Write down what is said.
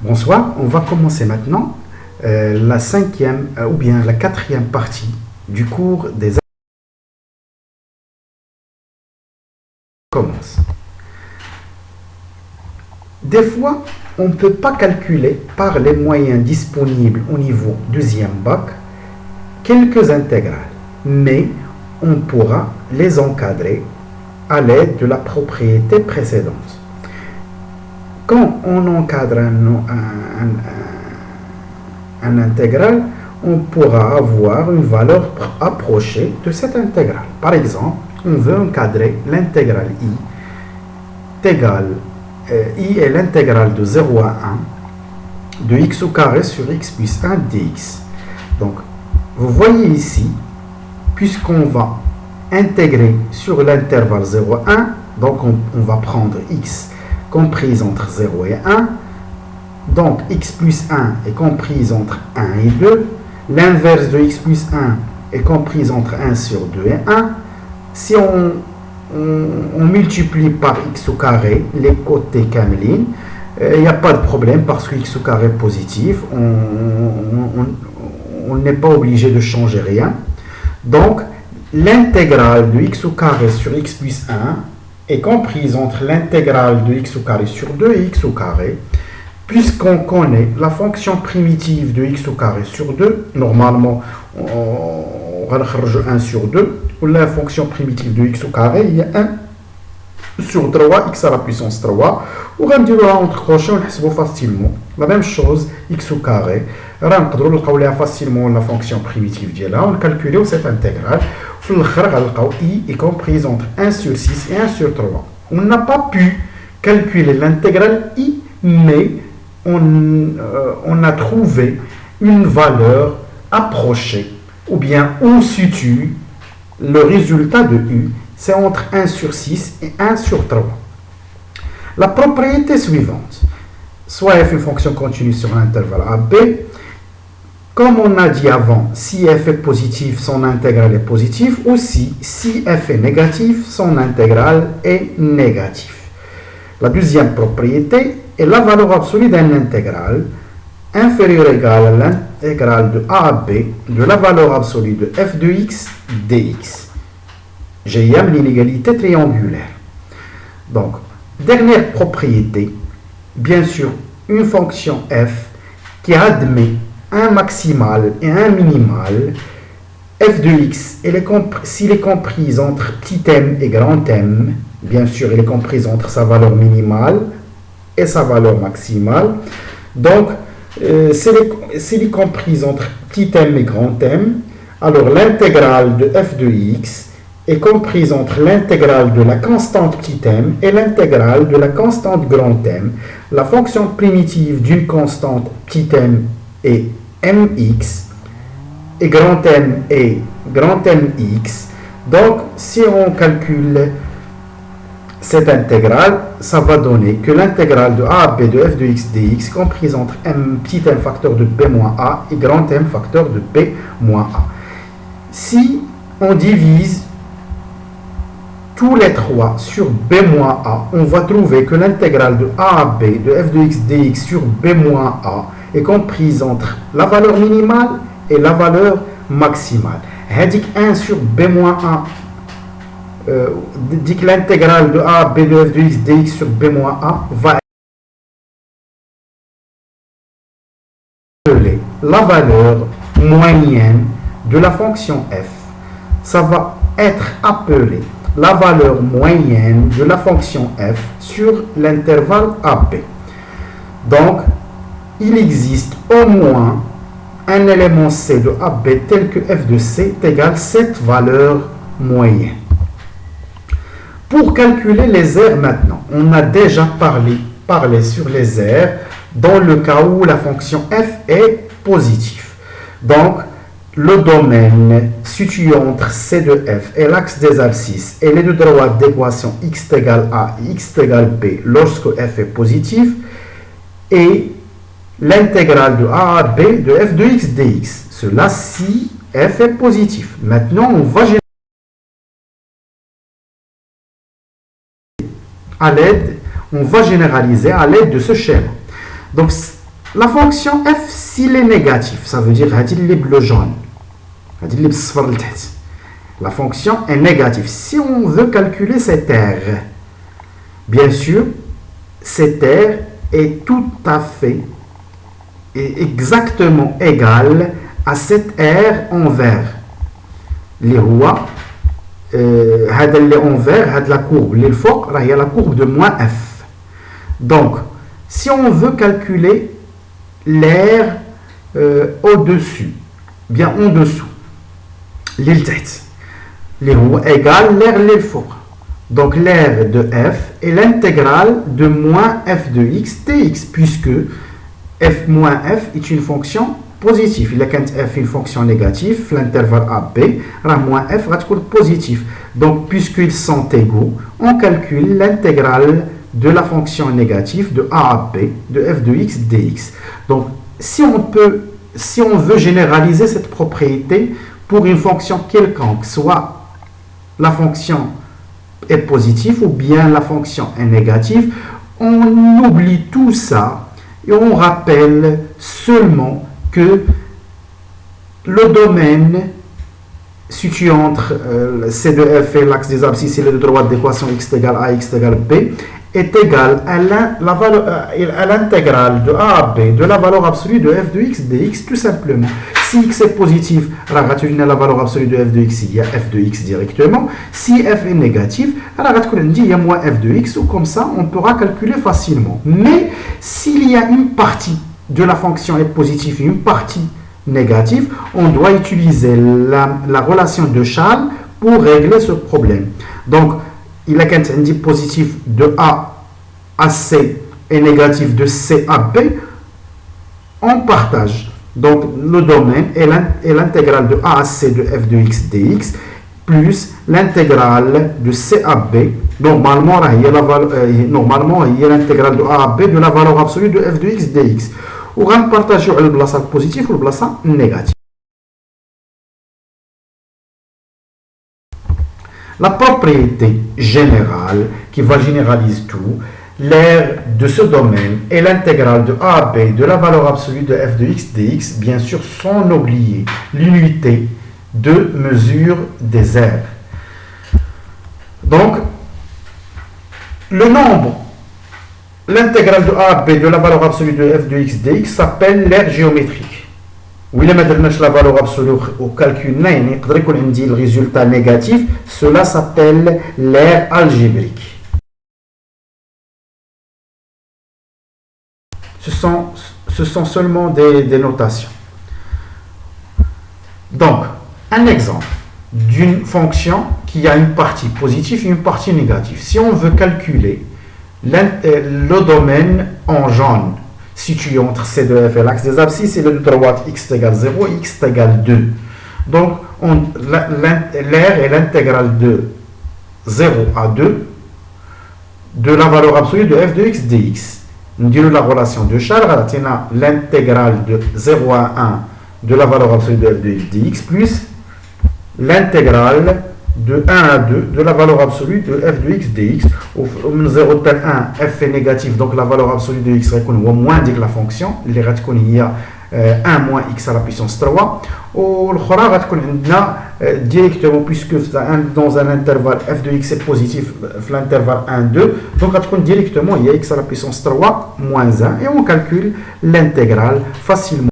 Bonsoir, on va commencer maintenant la cinquième ou bien la quatrième partie du cours des commence. Des fois, on ne peut pas calculer par les moyens disponibles au niveau deuxième bac quelques intégrales, mais on pourra les encadrer à l'aide de la propriété précédente. Quand on encadre un intégral, on pourra avoir une valeur approchée de cette intégrale. Par exemple, on veut encadrer l'intégrale i i est l'intégrale de 0 à 1 de x au carré sur x plus 1 dx. Donc, vous voyez ici, puisqu'on va intégrer sur l'intervalle 0 à 1, donc on va prendre x comprise entre 0 et 1, donc x plus 1 est comprise entre 1 et 2, l'inverse de x plus 1 est comprise entre 1 sur 2 et 1. Si on multiplie par x au carré les côtés kamlin, il n'y a pas de problème parce que x au carré est positif, on n'est pas obligé de changer rien. Donc, l'intégrale de x au carré sur x plus 1 est comprise entre l'intégrale de x au carré sur 2 et x au carré. Puisqu'on connaît la fonction primitive de x au carré sur 2, normalement, on va faire 1 sur 2, ou la fonction primitive de x au carré, il y a 1 sur 3, x à la puissance 3, ou on va dire entre crochets, on va facilement. La même chose, x au carré, on va facilement la fonction primitive de là, on calcule cette intégrale, i est comprise entre 1 sur 6 et 1 sur 3. On n'a pas pu calculer l'intégrale i, mais on a trouvé une valeur approchée, ou bien on situe le résultat de u, c'est entre 1 sur 6 et 1 sur 3. La propriété suivante, soit f est une fonction continue sur l'intervalle AB, comme on a dit avant, si f est positif, son intégrale est positive, aussi si f est négatif, son intégrale est négative. La deuxième propriété est la valeur absolue d'un intégral inférieur ou égal à l'intégrale de a à b de la valeur absolue de f de x dx. J'aime l'inégalité triangulaire. Donc, dernière propriété, bien sûr, une fonction f qui admet un maximal et un minimal. F de x, s'il est comprise entre petit m et grand m, bien sûr, elle est comprise entre sa valeur minimale et sa valeur maximale. Donc, s'il est comprise entre petit m et grand m, alors l'intégrale de f de x est comprise entre l'intégrale de la constante petit m et l'intégrale de la constante grand M. La fonction primitive d'une constante petit m est mx et grand M est grand mx. Donc, si on calcule cette intégrale, ça va donner que l'intégrale de a à b de f de x dx comprise entre petit m facteur de b moins a et grand M facteur de b moins a. Si on divise tous les trois sur b moins a, on va trouver que l'intégrale de a à b de f de x dx sur b moins a est comprise entre la valeur minimale et la valeur maximale. Hadik 1 sur b moins a dit que l'intégrale de a à b de f de x dx sur b moins a va appeler la valeur moyenne de la fonction f. Ça va être appelé la valeur moyenne de la fonction f sur l'intervalle AB. Donc, il existe au moins un élément C de AB tel que f de C est égal à cette valeur moyenne. Pour calculer les aires maintenant, on a déjà parlé sur les aires dans le cas où la fonction f est positive. Donc, le domaine situé entre C de f et l'axe des abscisses et les deux droites d'équation x égale a et x égale b lorsque f est positif et l'intégrale de a à b de f de x dx. Cela si f est positif. Maintenant, on va généraliser à l'aide de ce schéma. Donc la fonction f s'il est négatif, ça veut dire le bleu jaune. La fonction est négative. Si on veut calculer cette r, bien sûr, cette r est tout à fait et exactement égal à cette R en vert. اللي هو هذا اللي en vert, هذا la courbe اللي الفوق راهي la courbe de moins f. Donc si on veut calculer l'air au-dessus, bien en dessous, اللي لتحت اللي هو égal l'air اللي الفوق. Donc l'air de f est l'intégrale de moins f de x dx, puisque f moins f est une fonction positive. Il a quand f une fonction négative, l'intervalle AB, moins f va être positif. Donc puisqu'ils sont égaux, on calcule l'intégrale de la fonction négative de a à b de f de x dx. Donc si on veut généraliser cette propriété pour une fonction quelconque, soit la fonction est positive ou bien la fonction est négative, on oublie tout ça et on rappelle seulement que le domaine situé entre C de f et l'axe des abscisses et le de droite d'équation x égale a, x égale b est égal à l'intégrale de a à b de la valeur absolue de f de x dx, tout simplement. Si x est positif, la valeur absolue de f de x, il y a f de x directement. Si f est négatif, il y a moins f de x, ou comme ça, on pourra calculer facilement. Mais s'il y a une partie de la fonction est positive et une partie négative, on doit utiliser la relation de Charles pour régler ce problème. Donc, il a qu'un indice positif de A à C et négatif de C à B, on partage. Donc, le domaine est l'intégrale de A à C de f de x dx plus l'intégrale de C à B. Normalement, il y a l'intégrale de A à B de la valeur absolue de f de x dx. On va partager le place positif ou le place négatif. La propriété générale qui va généraliser tout, l'aire de ce domaine est l'intégrale de a à b de la valeur absolue de f de x dx, bien sûr sans oublier l'unité de mesure des aires. Donc, le nombre, l'intégrale de a à b de la valeur absolue de f de x dx s'appelle l'aire géométrique. Oui, la valeur absolue au calcul, le résultat négatif, cela s'appelle l'aire algébrique. Ce sont seulement des notations. Donc, un exemple d'une fonction qui a une partie positive et une partie négative. Si on veut calculer le domaine en jaune, situé entre C de f et l'axe des abscisses, et le de droite x égale 0 et x égale 2. Donc, l'aire est l'intégrale de 0 à 2 de la valeur absolue de f de x dx. Nous disons la relation de Charles, l'intégrale de 0 à 1 de la valeur absolue de f de x dx plus l'intégrale de 1 à 2 de la valeur absolue de f de x dx. Au 0 à 1, f est négatif, donc la valeur absolue de x est moins que la fonction. Il y a 1 moins x à la puissance 3. Ou le directement, puisque dans un intervalle f de x est positif, l'intervalle 1, 2, donc directement il y a x à la puissance 3 moins 1, et on calcule l'intégrale facilement.